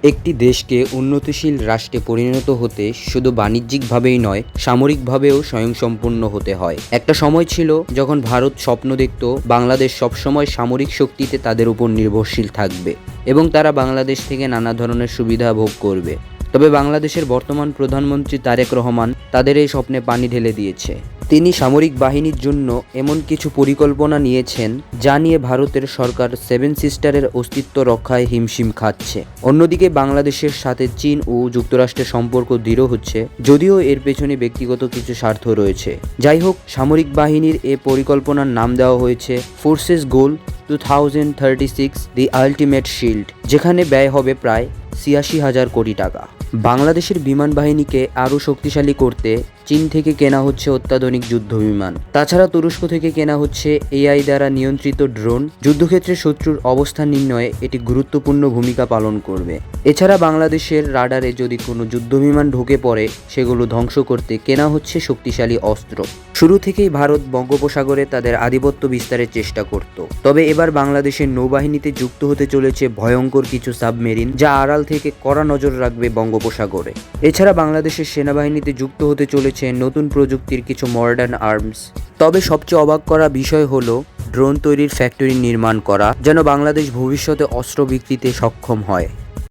একটি দেশকে উন্নতিশীল রাষ্ট্রে পরিণত হতে শুধু বাণিজ্যিকভাবেই নয়, সামরিকভাবেও স্বয়ংসম্পূর্ণ হতে হয়। একটা সময় ছিল যখন ভারত স্বপ্ন দেখত বাংলাদেশ সবসময় সামরিক শক্তিতে তাদের উপর নির্ভরশীল থাকবে এবং তারা বাংলাদেশ থেকে নানা ধরনের সুবিধা ভোগ করবে। তবে বাংলাদেশের বর্তমান প্রধানমন্ত্রী তারেক রহমান তাদের এই স্বপ্নে পানি ঢেলে দিয়েছে। তিনি সামরিক বাহিনীর জন্য এমন কিছু পরিকল্পনা নিয়েছেন যা নিয়ে ভারতের সরকার সেভেন সিস্টারের অস্তিত্ব রক্ষায় হিমশিম খাচ্ছে। অন্যদিকে বাংলাদেশের সাথে চীন ও যুক্তরাষ্ট্রের সম্পর্ক দৃঢ় হচ্ছে, যদিও এর পেছনে ব্যক্তিগত কিছু স্বার্থ রয়েছে। যাই হোক, সামরিক বাহিনীর এ পরিকল্পনার নাম দেওয়া হয়েছে ফোর্সেস গোল 2036 দি আল্টিমেট শিল্ড, যেখানে ব্যয় হবে প্রায় ৮৬,০০০ কোটি টাকা। বাংলাদেশের বিমান বাহিনীকে আরও শক্তিশালী করতে চীন থেকে কেনা হচ্ছে অত্যাধুনিক যুদ্ধ বিমান। তাছাড়া তুরস্ক থেকে কেনা হচ্ছে এআই দ্বারা নিয়ন্ত্রিত ড্রোন। যুদ্ধক্ষেত্রে শত্রুর অবস্থান নির্ণয়ে এটি গুরুত্বপূর্ণ ভূমিকা পালন করবে। এছাড়া বাংলাদেশের রাডারে যদি কোনো যুদ্ধবিমান ঢুকে পড়ে, সেগুলো ধ্বংস করতে কেনা হচ্ছে শক্তিশালী অস্ত্র। শুরু থেকেই ভারত বঙ্গোপসাগরে তাদের আধিপত্য বিস্তারের চেষ্টা করত। তবে এবার বাংলাদেশের নৌবাহিনীতে যুক্ত হতে চলেছে ভয়ঙ্কর কিছু সাবমেরিন, যা আড়াল থেকে কড়া নজর রাখবে বঙ্গোপসাগরে। এছাড়া বাংলাদেশের সেনাবাহিনীতে যুক্ত হতে চলেছে নতুন প্রযুক্তির কিছু মডার্ন আর্মস। তবে সবচেয়ে অবাক করা বিষয় হলো ড্রোন তৈরির ফ্যাক্টরি নির্মাণ করা, যেন বাংলাদেশ ভবিষ্যতে অস্ত্র বিক্রিতে সক্ষম হয়।